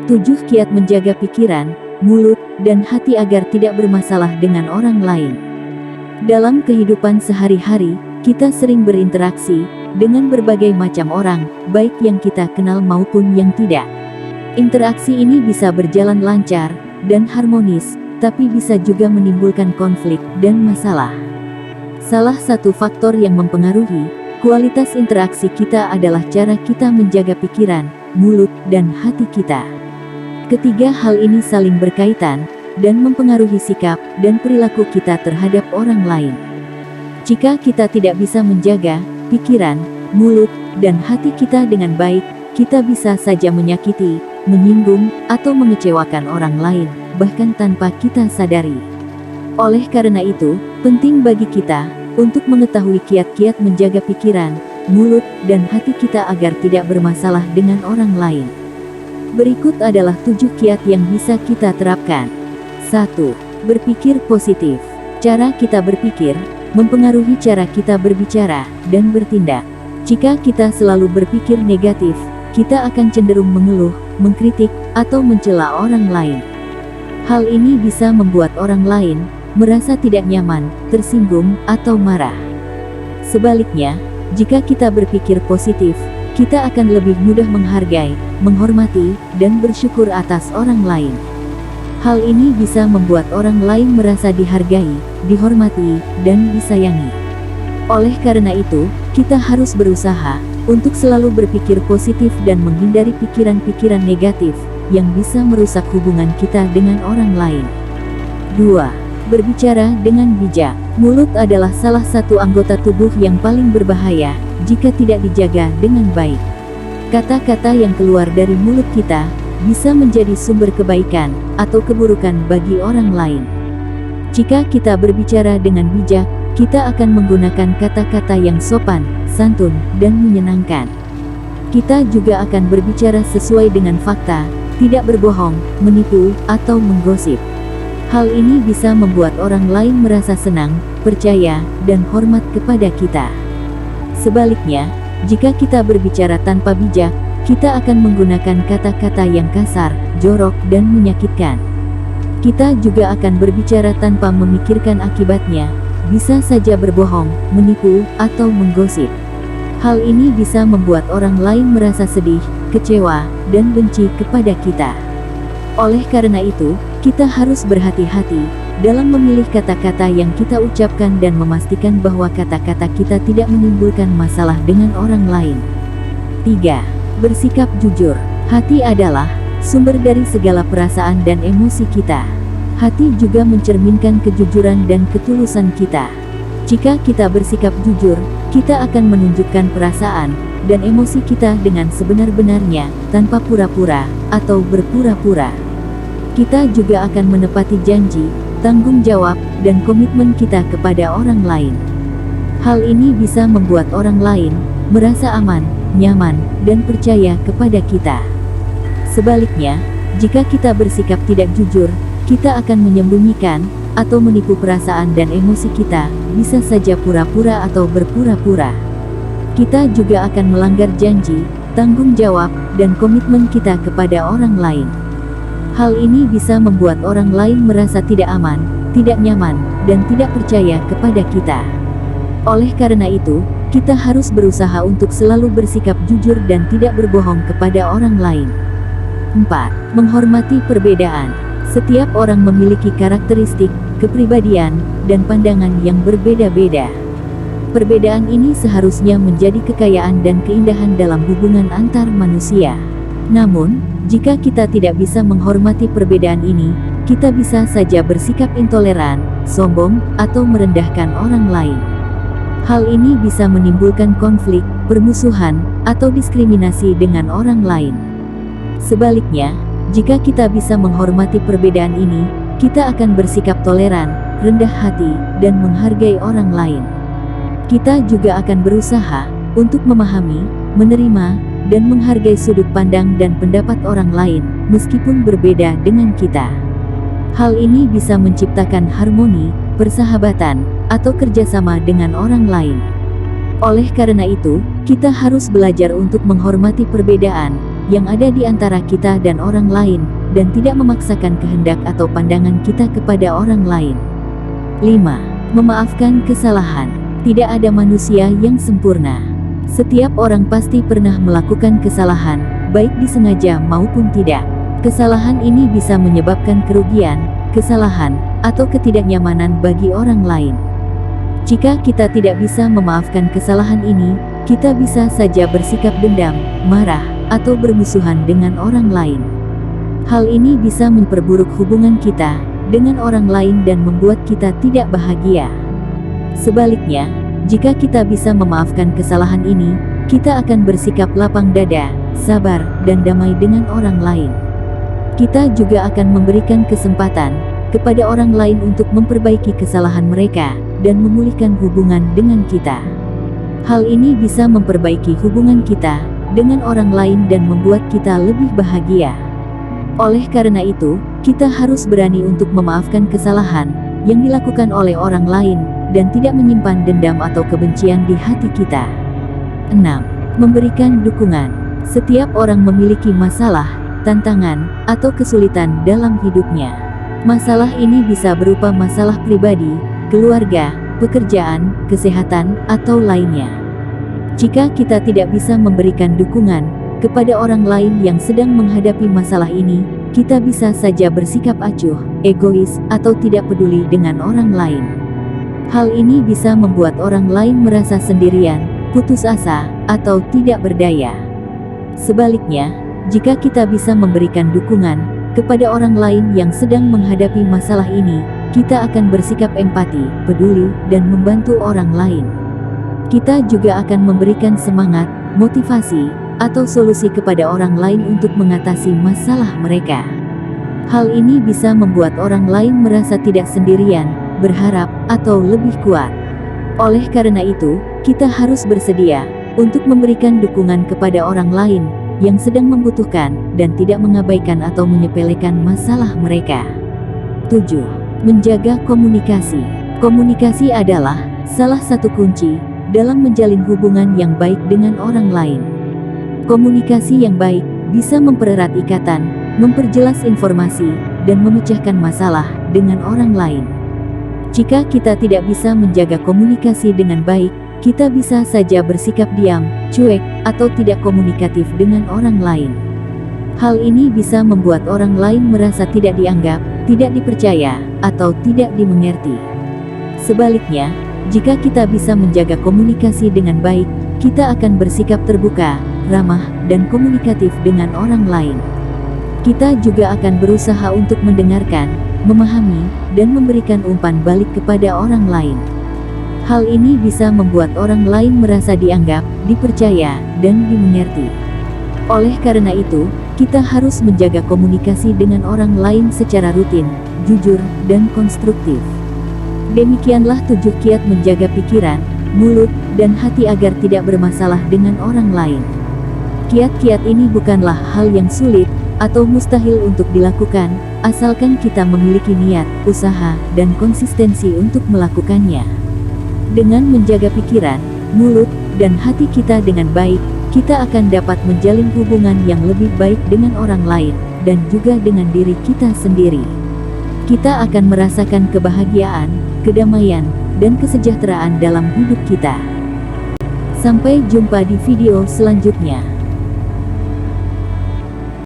7 kiat menjaga pikiran, mulut, dan hati agar tidak bermasalah dengan orang lain. Dalam kehidupan sehari-hari, kita sering berinteraksi dengan berbagai macam orang, baik yang kita kenal maupun yang tidak. Interaksi ini bisa berjalan lancar dan harmonis, tapi bisa juga menimbulkan konflik dan masalah. Salah satu faktor yang mempengaruhi kualitas interaksi kita adalah cara kita menjaga pikiran, mulut, dan hati kita. Ketiga hal ini saling berkaitan dan mempengaruhi sikap dan perilaku kita terhadap orang lain. Jika kita tidak bisa menjaga pikiran, mulut, dan hati kita dengan baik, kita bisa saja menyakiti, menyinggung, atau mengecewakan orang lain, bahkan tanpa kita sadari. Oleh karena itu, penting bagi kita untuk mengetahui kiat-kiat menjaga pikiran, mulut, dan hati kita agar tidak bermasalah dengan orang lain. Berikut adalah 7 kiat yang bisa kita terapkan. 1. Berpikir positif. Cara kita berpikir mempengaruhi cara kita berbicara dan bertindak. Jika kita selalu berpikir negatif, kita akan cenderung mengeluh, mengkritik, atau mencela orang lain. Hal ini bisa membuat orang lain merasa tidak nyaman, tersinggung, atau marah. Sebaliknya, jika kita berpikir positif, kita akan lebih mudah menghargai, menghormati, dan bersyukur atas orang lain. Hal ini bisa membuat orang lain merasa dihargai, dihormati, dan disayangi. Oleh karena itu, kita harus berusaha untuk selalu berpikir positif dan menghindari pikiran-pikiran negatif yang bisa merusak hubungan kita dengan orang lain. 2. Berbicara dengan bijak. Mulut adalah salah satu anggota tubuh yang paling berbahaya jika tidak dijaga dengan baik. Kata-kata yang keluar dari mulut kita bisa menjadi sumber kebaikan atau keburukan bagi orang lain. Jika kita berbicara dengan bijak, kita akan menggunakan kata-kata yang sopan, santun, dan menyenangkan. Kita juga akan berbicara sesuai dengan fakta, tidak berbohong, menipu, atau menggosip. Hal ini bisa membuat orang lain merasa senang, percaya, dan hormat kepada kita. Sebaliknya, jika kita berbicara tanpa bijak, kita akan menggunakan kata-kata yang kasar, jorok, dan menyakitkan. Kita juga akan berbicara tanpa memikirkan akibatnya, bisa saja berbohong, menipu, atau menggosip. Hal ini bisa membuat orang lain merasa sedih, kecewa, dan benci kepada kita. Oleh karena itu, kita harus berhati-hati dalam memilih kata-kata yang kita ucapkan dan memastikan bahwa kata-kata kita tidak menimbulkan masalah dengan orang lain. 3. Bersikap jujur. Hati adalah sumber dari segala perasaan dan emosi kita. Hati juga mencerminkan kejujuran dan ketulusan kita. Jika kita bersikap jujur, kita akan menunjukkan perasaan dan emosi kita dengan sebenar-benarnya, tanpa pura-pura atau berpura-pura. Kita juga akan menepati janji, tanggung jawab, dan komitmen kita kepada orang lain. Hal ini bisa membuat orang lain merasa aman, nyaman, dan percaya kepada kita. Sebaliknya, jika kita bersikap tidak jujur, kita akan menyembunyikan atau menipu perasaan dan emosi kita, bisa saja pura-pura atau berpura-pura. Kita juga akan melanggar janji, tanggung jawab, dan komitmen kita kepada orang lain. Hal ini bisa membuat orang lain merasa tidak aman, tidak nyaman, dan tidak percaya kepada kita. Oleh karena itu, kita harus berusaha untuk selalu bersikap jujur dan tidak berbohong kepada orang lain. 4. Menghormati perbedaan. Setiap orang memiliki karakteristik, kepribadian, dan pandangan yang berbeda-beda. Perbedaan ini seharusnya menjadi kekayaan dan keindahan dalam hubungan antar manusia. Namun, jika kita tidak bisa menghormati perbedaan ini, kita bisa saja bersikap intoleran, sombong, atau merendahkan orang lain. Hal ini bisa menimbulkan konflik, permusuhan, atau diskriminasi dengan orang lain. Sebaliknya, jika kita bisa menghormati perbedaan ini, kita akan bersikap toleran, rendah hati, dan menghargai orang lain. Kita juga akan berusaha untuk memahami, menerima, dan menghargai sudut pandang dan pendapat orang lain, meskipun berbeda dengan kita. Hal ini bisa menciptakan harmoni, persahabatan, atau kerjasama dengan orang lain. Oleh karena itu, kita harus belajar untuk menghormati perbedaan, yang ada di antara kita dan orang lain, dan tidak memaksakan kehendak atau pandangan kita kepada orang lain. 5. Memaafkan kesalahan. Tidak ada manusia yang sempurna. Setiap orang pasti pernah melakukan kesalahan, baik disengaja maupun tidak. Kesalahan ini bisa menyebabkan kerugian, kesalahan, atau ketidaknyamanan bagi orang lain. Jika kita tidak bisa memaafkan kesalahan ini, kita bisa saja bersikap dendam, marah, atau bermusuhan dengan orang lain. Hal ini bisa memperburuk hubungan kita dengan orang lain dan membuat kita tidak bahagia. Sebaliknya, jika kita bisa memaafkan kesalahan ini, kita akan bersikap lapang dada, sabar, dan damai dengan orang lain. Kita juga akan memberikan kesempatan kepada orang lain untuk memperbaiki kesalahan mereka dan memulihkan hubungan dengan kita. Hal ini bisa memperbaiki hubungan kita dengan orang lain dan membuat kita lebih bahagia. Oleh karena itu, kita harus berani untuk memaafkan kesalahan yang dilakukan oleh orang lain dan tidak menyimpan dendam atau kebencian di hati kita. 6. Memberikan dukungan. Setiap orang memiliki masalah, tantangan, atau kesulitan dalam hidupnya. Masalah ini bisa berupa masalah pribadi, keluarga, pekerjaan, kesehatan, atau lainnya. Jika kita tidak bisa memberikan dukungan kepada orang lain yang sedang menghadapi masalah ini, kita bisa saja bersikap acuh, egois, atau tidak peduli dengan orang lain. Hal ini bisa membuat orang lain merasa sendirian, putus asa, atau tidak berdaya. Sebaliknya, jika kita bisa memberikan dukungan kepada orang lain yang sedang menghadapi masalah ini, kita akan bersikap empati, peduli, dan membantu orang lain. Kita juga akan memberikan semangat, motivasi, atau solusi kepada orang lain untuk mengatasi masalah mereka. Hal ini bisa membuat orang lain merasa tidak sendirian, berharap, atau lebih kuat. Oleh karena itu, kita harus bersedia untuk memberikan dukungan kepada orang lain yang sedang membutuhkan dan tidak mengabaikan atau menyepelekan masalah mereka. 7. Menjaga komunikasi. Komunikasi adalah salah satu kunci dalam menjalin hubungan yang baik dengan orang lain. Komunikasi yang baik bisa mempererat ikatan, memperjelas informasi, dan memecahkan masalah dengan orang lain. Jika kita tidak bisa menjaga komunikasi dengan baik, kita bisa saja bersikap diam, cuek, atau tidak komunikatif dengan orang lain. Hal ini bisa membuat orang lain merasa tidak dianggap, tidak dipercaya, atau tidak dimengerti. Sebaliknya, jika kita bisa menjaga komunikasi dengan baik, kita akan bersikap terbuka, ramah, dan komunikatif dengan orang lain. Kita juga akan berusaha untuk mendengarkan, memahami, dan memberikan umpan balik kepada orang lain. Hal ini bisa membuat orang lain merasa dianggap, dipercaya, dan dimengerti. Oleh karena itu, kita harus menjaga komunikasi dengan orang lain secara rutin, jujur, dan konstruktif. Demikianlah 7 kiat menjaga pikiran, mulut, dan hati agar tidak bermasalah dengan orang lain. Kiat-kiat ini bukanlah hal yang sulit atau mustahil untuk dilakukan, asalkan kita memiliki niat, usaha, dan konsistensi untuk melakukannya. Dengan menjaga pikiran, mulut, dan hati kita dengan baik, kita akan dapat menjalin hubungan yang lebih baik dengan orang lain, dan juga dengan diri kita sendiri. Kita akan merasakan kebahagiaan, kedamaian, dan kesejahteraan dalam hidup kita. Sampai jumpa di video selanjutnya.